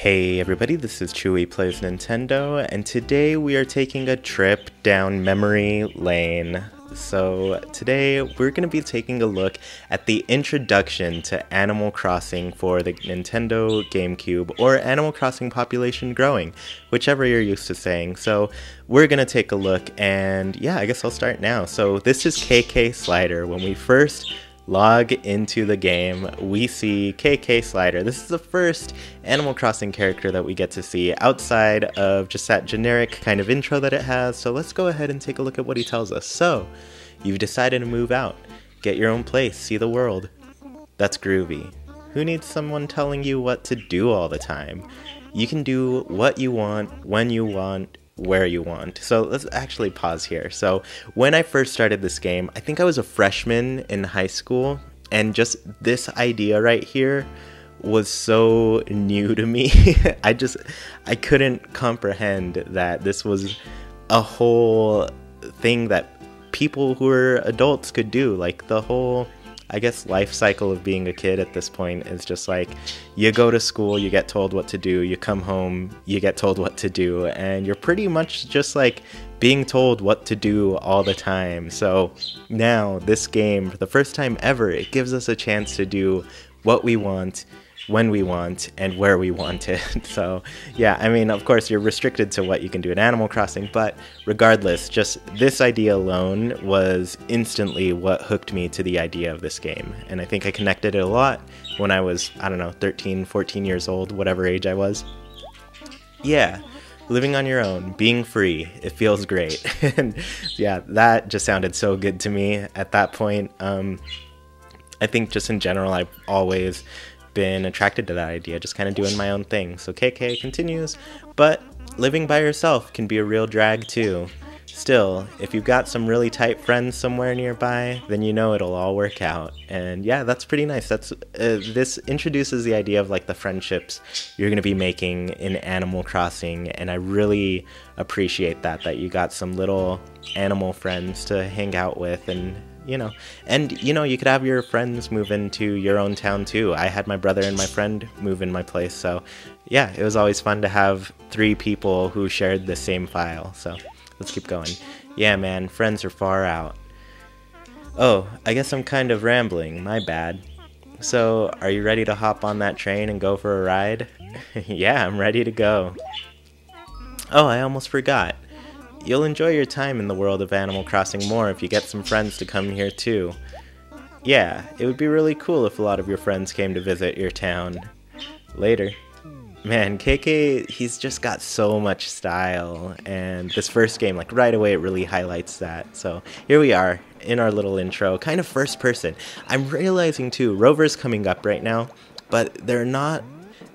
Hey everybody, this is Chewy Plays Nintendo, and today we are taking a trip down memory lane. So today we're going to be taking a look at the introduction to Animal Crossing for the Nintendo GameCube, or Animal Crossing Population Growing, whichever you're used to saying. So we're going to take a look, and yeah, I guess I'll start now. So this is KK Slider. When we first log into the game, we see KK Slider. This is the first Animal Crossing character that we get to see outside of just that generic kind of intro that it has. So let's go ahead and take a look at what he tells us. So, you've decided to move out, get your own place, see the world. That's groovy. Who needs someone telling you what to do all the time? You can do what you want, when you want, where you want. So let's actually pause here. So when I first started this game, I think I was a freshman in high school, and just this idea right here was so new to me. I couldn't comprehend that this was a whole thing that people who are adults could do. Like, the whole, I guess, life cycle of being a kid at this point is just like, you go to school, you get told what to do, you come home, you get told what to do, and you're pretty much just like being told what to do all the time. So now this game, for the first time ever, it gives us a chance to do what we want, when we want, and where we want it. So yeah, I mean, of course you're restricted to what you can do in Animal Crossing, but regardless, just this idea alone was instantly what hooked me to the idea of this game. And I think I connected it a lot when I was, I don't know, 13, 14 years old, whatever age I was. Yeah, living on your own, being free, it feels great. And yeah, that just sounded so good to me at that point. I think just in general, I've always been attracted to that idea, just kind of doing my own thing. So KK continues, but living by yourself can be a real drag too. Still, if you've got some really tight friends somewhere nearby, then you know it'll all work out. And yeah, that's pretty nice. This introduces the idea of like the friendships you're going to be making in Animal Crossing, and I really appreciate that you got some little animal friends to hang out with. And you know, you could have your friends move into your own town too. I had my brother and my friend move in my place, so yeah, it was always fun to have 3 people who shared the same file. So let's keep going. Yeah, man, friends are far out. Oh, I guess I'm kind of rambling, my bad. So, are you ready to hop on that train and go for a ride? Yeah, I'm ready to go. Oh, I almost forgot. You'll enjoy your time in the world of Animal Crossing more if you get some friends to come here too. Yeah, it would be really cool if a lot of your friends came to visit your town. Later. Man, KK, he's just got so much style, and this first game, like right away, it really highlights that. So here we are in our little intro, kind of first person. I'm realizing too, Rover's coming up right now, but there are not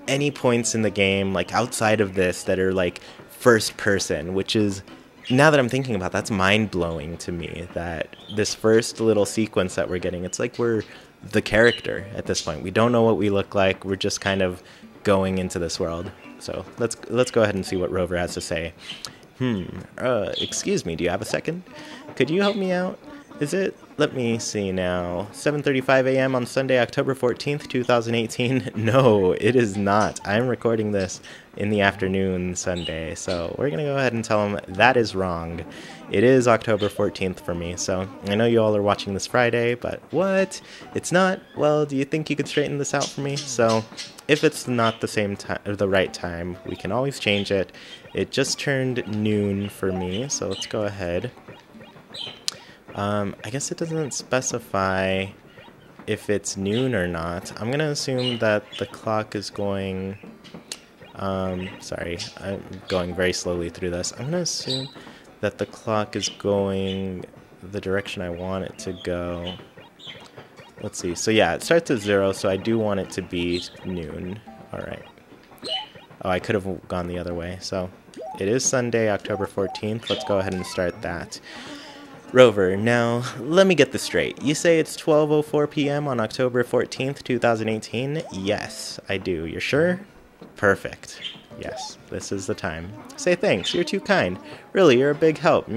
any points in the game, like outside of this, that are like first person, which is, now that I'm thinking about it, that's mind-blowing to me, that this first little sequence that we're getting, it's like we're the character at this point. We don't know what we look like, we're just kind of going into this world. So let's go ahead and see what Rover has to say. Excuse me, do you have a second? Could you help me out? Is it, let me see now, 7:35 a.m. on Sunday, October 14th, 2018? No, it is not. I'm recording this in the afternoon Sunday, so we're going to go ahead and tell him that is wrong. It is October 14th for me, so I know you all are watching this Friday, but what? It's not? Well, do you think you could straighten this out for me? So if it's not the same time, or the right time, we can always change it. It just turned noon for me, so let's go ahead. I guess it doesn't specify if it's noon or not. I'm going to assume that the clock is going, sorry, I'm going very slowly through this. I'm going to assume that the clock is going the direction I want it to go. Let's see. So yeah, it starts at 0, so I do want it to be noon. Alright. Oh, I could have gone the other way. So it is Sunday, October 14th. Let's go ahead and start that. Rover, now, let me get this straight. You say it's 12:04 p.m. on October 14th, 2018? Yes, I do. You're sure? Perfect. Yes, this is the time. Say thanks, you're too kind. Really, you're a big help.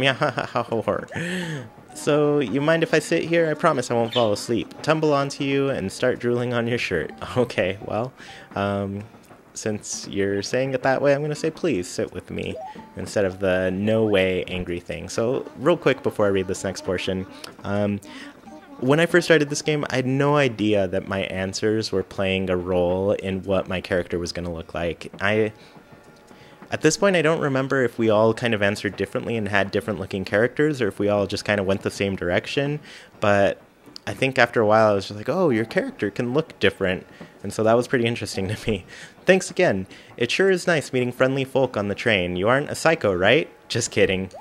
So, you mind if I sit here? I promise I won't fall asleep. Tumble onto you and start drooling on your shirt. Okay, well, since you're saying it that way, I'm going to say please sit with me instead of the no way angry thing. So real quick before I read this next portion, when I first started this game, I had no idea that my answers were playing a role in what my character was going to look like. At this point, I don't remember if we all kind of answered differently and had different looking characters, or if we all just kind of went the same direction, but I think after a while I was just like, oh, your character can look different, and so that was pretty interesting to me. Thanks again. It sure is nice meeting friendly folk on the train. You aren't a psycho, right? Just kidding.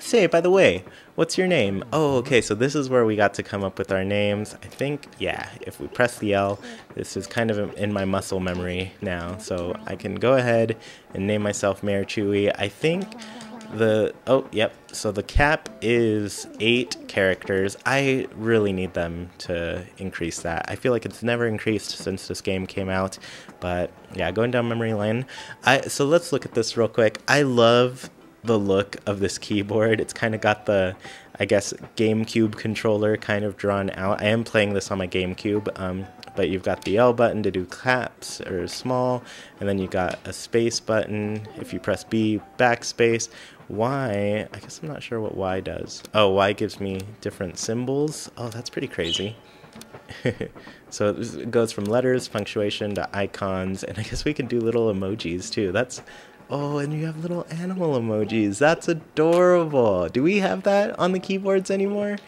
Say, by the way, what's your name? Oh, okay, so this is where we got to come up with our names. I think, yeah, if we press the L, this is kind of in my muscle memory now, so I can go ahead and name myself Mayor Chewy. I think so the cap is 8 characters. I really need them to increase that. I feel like it's never increased since this game came out, but yeah, going down memory lane. So let's look at this real quick. I love the look of this keyboard. It's kind of got the, I guess, GameCube controller kind of drawn out. I am playing this on my GameCube, but you've got the L button to do caps or small, and then you got a space button. If you press B, backspace. Y, I guess I'm not sure what Y does. Oh, Y gives me different symbols. Oh, that's pretty crazy. So it goes from letters, punctuation, to icons, and I guess we can do little emojis too. Oh, and you have little animal emojis. That's adorable. Do we have that on the keyboards anymore?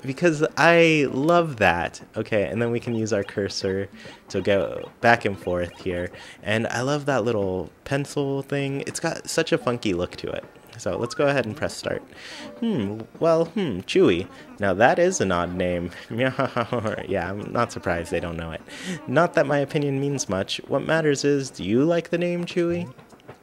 Because I love that. Okay, and then we can use our cursor to go back and forth here. And I love that little pencil thing. It's got such a funky look to it. So let's go ahead and press start. Chewy. Now that is an odd name. Yeah, I'm not surprised they don't know it. Not that my opinion means much. What matters is, do you like the name Chewy?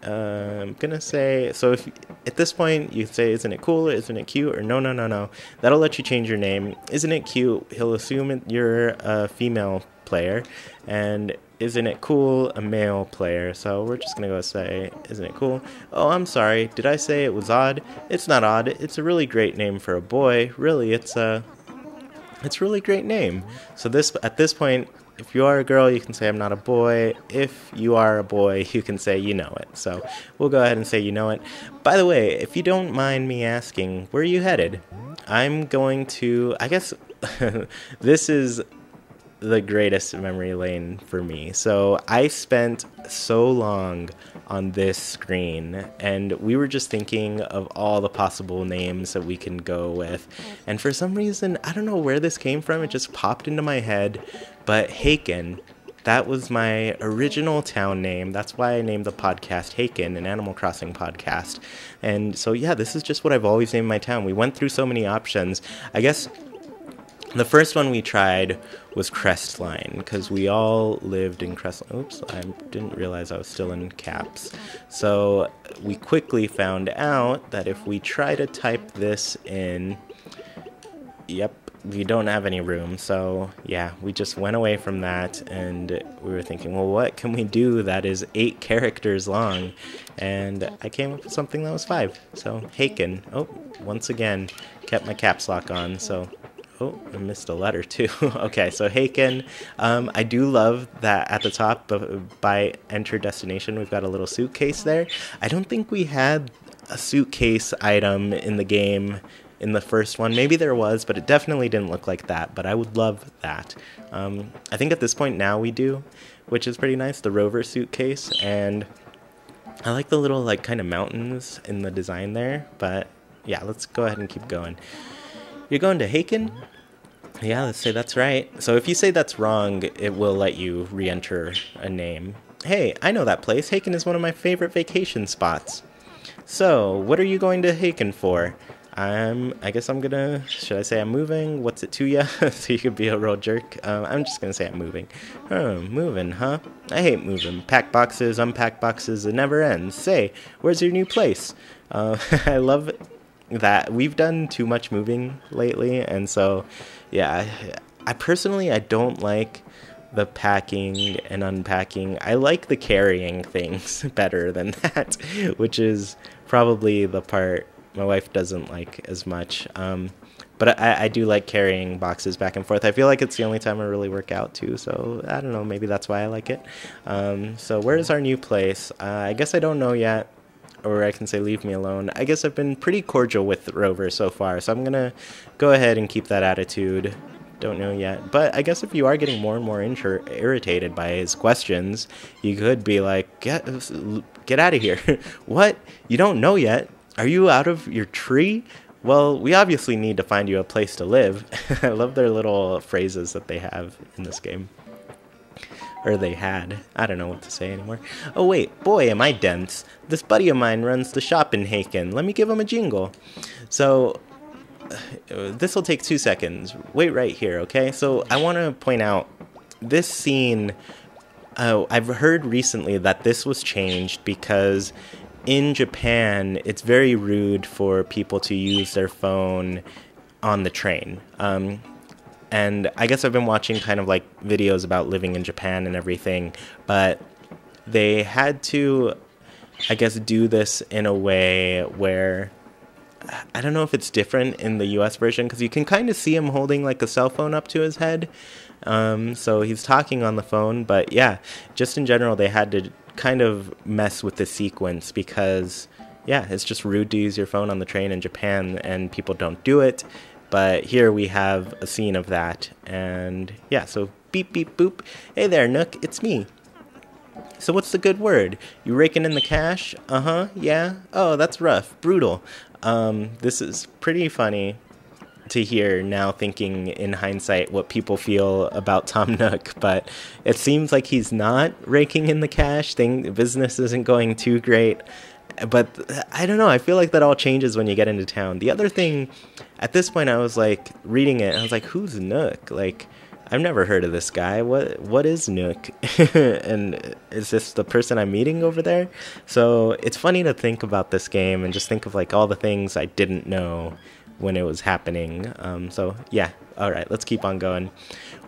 I'm gonna say, so if at this point you say, isn't it cool, or isn't it cute, or no, that'll let you change your name. Isn't it cute? He'll assume you're a female player, and isn't it cool, a male player. So we're just gonna go say, isn't it cool? Oh, I'm sorry, did I say it was odd? It's not odd, it's a really great name for a boy. Really, it's a really great name. So at this point, if you are a girl, you can say I'm not a boy. If you are a boy, you can say you know it. So we'll go ahead and say you know it. By the way, if you don't mind me asking, where are you headed? I'm going to, I guess, this is the greatest memory lane for me. So I spent so long on this screen, and we were just thinking of all the possible names that we can go with. And for some reason, I don't know where this came from, it just popped into my head, but Haken, that was my original town name. That's why I named the podcast Haken, an Animal Crossing podcast. And so yeah, this is just what I've always named my town. We went through so many options. I guess the first one we tried was Crestline, because we all lived in Crestline. Oops, I didn't realize I was still in caps. So we quickly found out that if we try to type this in, yep, we don't have any room. So yeah, we just went away from that, and we were thinking, well, what can we do that is 8 characters long? And I came up with something that was 5. So Haken. Oh, once again, kept my caps lock on, so... Oh, I missed a letter too. Okay, so Haken. I do love that at the top by enter destination, we've got a little suitcase there. I don't think we had a suitcase item in the game in the first one. Maybe there was, but it definitely didn't look like that, but I would love that. I think at this point now we do, which is pretty nice, the Rover suitcase, and I like the little like kind of mountains in the design there, but yeah, let's go ahead and keep going. You're going to Haken? Yeah, let's say that's right. So if you say that's wrong, it will let you re-enter a name. Hey, I know that place. Haken is one of my favorite vacation spots. So, what are you going to Haken for? I guess I'm gonna, should I say I'm moving? What's it to ya? So you could be a real jerk. I'm just gonna say I'm moving. Moving, huh? I hate moving. Pack boxes, unpack boxes, it never ends. Say, where's your new place? I love that we've done too much moving lately, and so yeah, I personally don't like the packing and unpacking. I like the carrying things better than that, which is probably the part my wife doesn't like as much. But I do like carrying boxes back and forth. I feel like it's the only time I really work out too, so I don't know, maybe that's why I like it. So where is our new place? I guess I don't know yet, or I can say leave me alone. I guess I've been pretty cordial with Rover so far, so I'm gonna go ahead and keep that attitude. Don't know yet, but I guess if you are getting more and more irritated by his questions, you could be like, get out of here. What? You don't know yet? Are you out of your tree? Well, we obviously need to find you a place to live. I love their little phrases that they have in this game. Or they had. I don't know what to say anymore. Oh wait, boy am I dense. This buddy of mine runs the shop in Haken. Let me give him a jingle. So this will take 2 seconds. Wait right here, okay? So I want to point out this scene. I've heard recently that this was changed because in Japan it's very rude for people to use their phone on the train. And I guess I've been watching kind of like videos about living in Japan and everything, but they had to, I guess, do this in a way where I don't know if it's different in the US version, because you can kind of see him holding like a cell phone up to his head. So he's talking on the phone, but yeah, just in general, they had to kind of mess with the sequence because, yeah, it's just rude to use your phone on the train in Japan and people don't do it. But here we have a scene of that, and yeah, so beep, beep, boop. Hey there, Nook, it's me. So what's the good word? You raking in the cash? Uh-huh, yeah? Oh, that's rough, brutal. This is pretty funny to hear now, thinking in hindsight what people feel about Tom Nook, but it seems like he's not raking in the cash. Business isn't going too great. But I don't know, I feel like that all changes when you get into town. The other thing, at this point I was like reading it, and I was like, who's Nook? Like, I've never heard of this guy. What is Nook? And is this the person I'm meeting over there? So it's funny to think about this game and just think of like all the things I didn't know when it was happening. So yeah, all right, let's keep on going.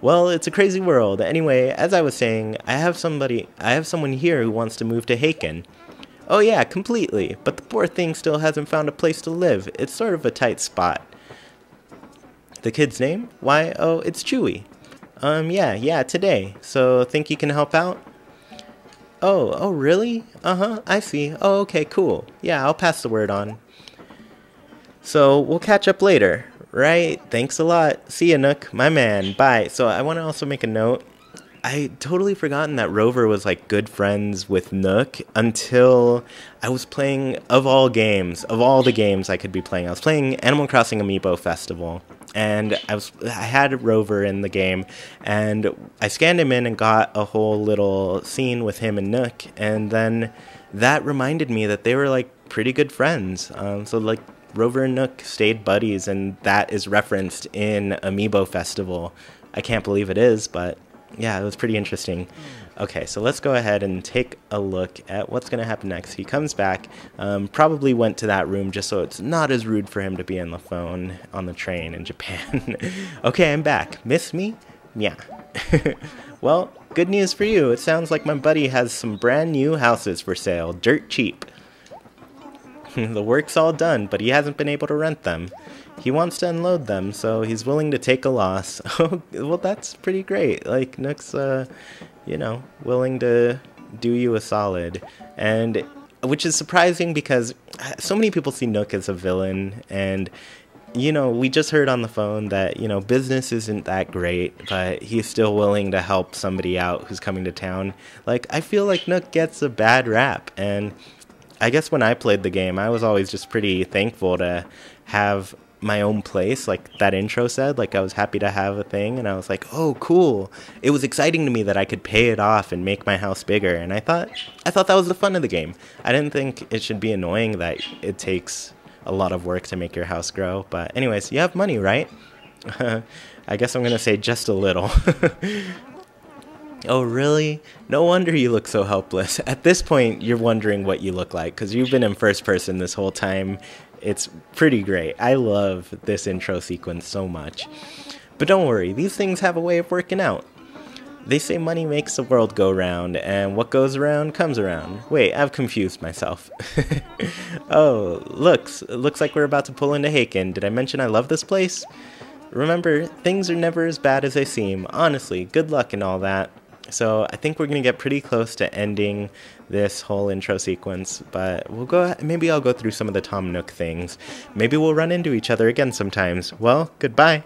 Well, it's a crazy world. Anyway, as I was saying, I have someone here who wants to move to Haken. Oh yeah, completely, but the poor thing still hasn't found a place to live. It's sort of a tight spot. The kid's name? Why, oh, it's Chewy. Yeah, today. So, think you can help out? Oh, really? Uh-huh, I see. Oh, okay, cool. Yeah, I'll pass the word on. So, we'll catch up later, right? Thanks a lot. See ya, Nook. My man. Bye. So, I want to also make a note. I totally forgotten that Rover was like good friends with Nook until I was playing, of all the games I could be playing, I was playing Animal Crossing Amiibo Festival, and I had Rover in the game, and I scanned him in and got a whole little scene with him and Nook, and then that reminded me that they were like pretty good friends. So like Rover and Nook stayed buddies, and that is referenced in Amiibo Festival. I can't believe it is, but yeah, it was pretty interesting. Okay, so let's go ahead and take a look at what's going to happen next. He comes back, probably went to that room just so it's not as rude for him to be on the phone on the train in Japan. Okay, I'm back. Miss me? Yeah. Well, good news for you. It sounds like my buddy has some brand new houses for sale, dirt cheap. The work's all done, but he hasn't been able to rent them. He wants to unload them, so he's willing to take a loss. Oh, well, that's pretty great. Like, Nook's, willing to do you a solid. And, which is surprising because so many people see Nook as a villain. And, we just heard on the phone that, business isn't that great, but he's still willing to help somebody out who's coming to town. Like, I feel like Nook gets a bad rap. And I guess when I played the game, I was always just pretty thankful to have my own place, like that intro said. Like, I was happy to have a thing, and I was like, oh, cool. It was exciting to me that I could pay it off and make my house bigger, and I thought that was the fun of the game. I didn't think it should be annoying that it takes a lot of work to make your house grow, but anyways, you have money, right? I guess I'm gonna say just a little. Oh, really? No wonder you look so helpless. At this point, you're wondering what you look like, because you've been in first person this whole time. It's pretty great. I love this intro sequence so much. But don't worry, these things have a way of working out. They say money makes the world go round, and what goes around comes around. Wait, I've confused myself. Oh, looks like we're about to pull into Haken. Did I mention I love this place? Remember, things are never as bad as they seem. Honestly, good luck and all that. So I think we're going to get pretty close to ending this whole intro sequence, but maybe I'll go through some of the Tom Nook things. Maybe we'll run into each other again sometimes. Well, goodbye.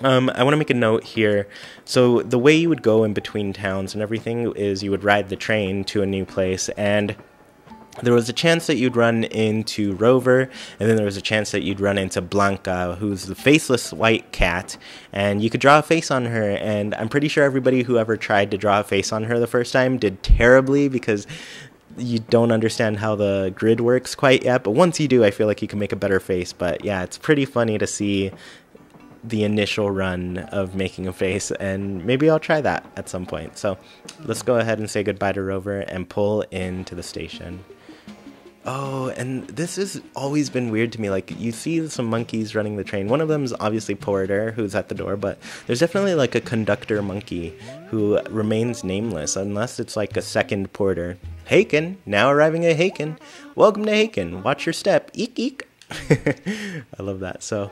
I want to make a note here. So the way you would go in between towns and everything is you would ride the train to a new place, and there was a chance that you'd run into Rover, and then there was a chance that you'd run into Blanca, who's the faceless white cat, and you could draw a face on her, and I'm pretty sure everybody who ever tried to draw a face on her the first time did terribly because you don't understand how the grid works quite yet, but once you do, I feel like you can make a better face. But yeah, it's pretty funny to see the initial run of making a face, and maybe I'll try that at some point. So let's go ahead and say goodbye to Rover and pull into the station. Oh, and this has always been weird to me. Like, you see some monkeys running the train. One of them is obviously Porter, who's at the door, but there's definitely like a conductor monkey who remains nameless unless it's like a second Porter. Haken, now arriving at Haken. Welcome to Haken. Watch your step. Eek, eek. I love that. So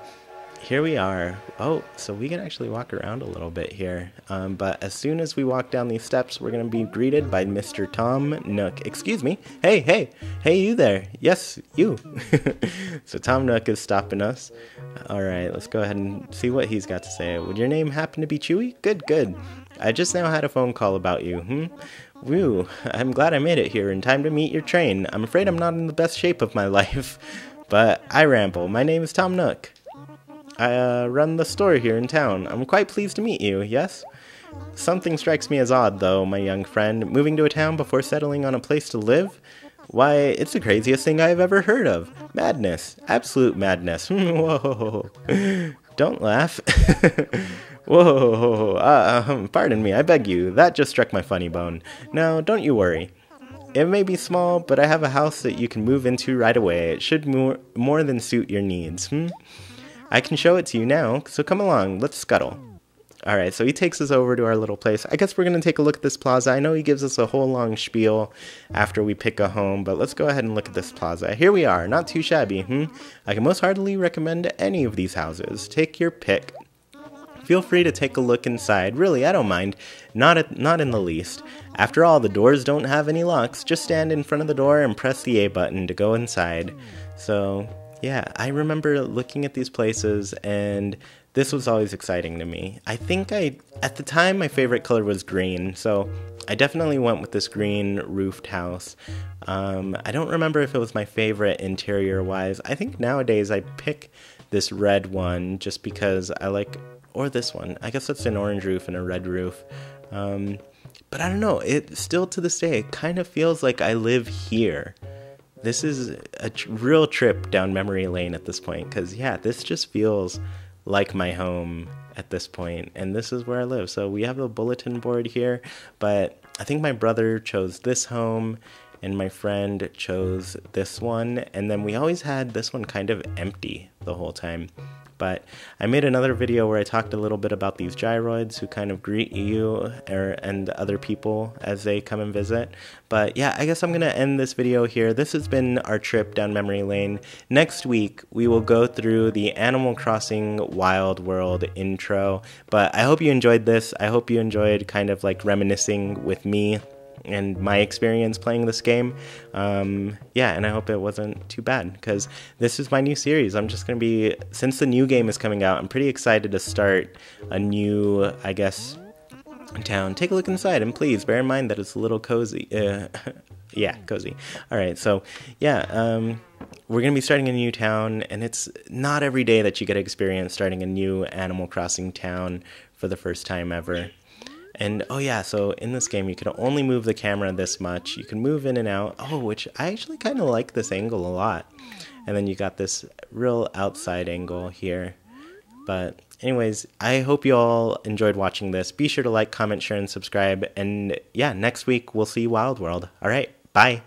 here we are. Oh, so we can actually walk around a little bit here. But as soon as we walk down these steps, we're going to be greeted by Mr. Tom Nook. Excuse me. Hey, you there. Yes, you. So Tom Nook is stopping us. All right, let's go ahead and see what he's got to say. Would your name happen to be Chewy? Good. I just now had a phone call about you. Woo, I'm glad I made it here in time to meet your train. I'm afraid I'm not in the best shape of my life. But I ramble. My name is Tom Nook. I run the store here in town. I'm quite pleased to meet you, yes? Something strikes me as odd, though, my young friend. Moving to a town before settling on a place to live? Why, it's the craziest thing I've ever heard of. Madness. Absolute madness. Whoa. Don't laugh. Whoa. Pardon me, I beg you. That just struck my funny bone. No, don't you worry. It may be small, but I have a house that you can move into right away. It should more than suit your needs, I can show it to you now, so come along, let's scuttle. Alright, so he takes us over to our little place. I guess we're going to take a look at this plaza. I know he gives us a whole long spiel after we pick a home, but let's go ahead and look at this plaza. Here we are, not too shabby, I can most heartily recommend any of these houses. Take your pick. Feel free to take a look inside. Really, I don't mind. Not in the least. After all, the doors don't have any locks. Just stand in front of the door and press the A button to go inside. So yeah, I remember looking at these places, and this was always exciting to me. I think at the time, my favorite color was green, so I definitely went with this green roofed house. I don't remember if it was my favorite interior-wise. I think nowadays I pick this red one just because I like, or this one. I guess that's an orange roof and a red roof. But I don't know, it still to this day, it kind of feels like I live here. This is a real trip down memory lane at this point, because yeah, this just feels like my home at this point, and this is where I live. So we have a bulletin board here, but I think my brother chose this home, and my friend chose this one, and then we always had this one kind of empty the whole time. But I made another video where I talked a little bit about these gyroids who kind of greet you and other people as they come and visit. But yeah, I guess I'm going to end this video here. This has been our trip down memory lane. Next week, we will go through the Animal Crossing Wild World intro. But I hope you enjoyed this. I hope you enjoyed kind of like reminiscing with me and my experience playing this game. Yeah, and I hope it wasn't too bad, because this is my new series. I'm just going to be, since the new game is coming out, I'm pretty excited to start a new, I guess, town. Take a look inside, and please bear in mind that it's a little cozy. Yeah, cozy. Alright, so, yeah, we're going to be starting a new town, and it's not every day that you get to experience starting a new Animal Crossing town for the first time ever. And, oh yeah, so in this game, you can only move the camera this much. You can move in and out. Oh, which I actually kind of like this angle a lot. And then you got this real outside angle here. But anyways, I hope you all enjoyed watching this. Be sure to like, comment, share, and subscribe. And yeah, next week, we'll see Wild World. All right, bye.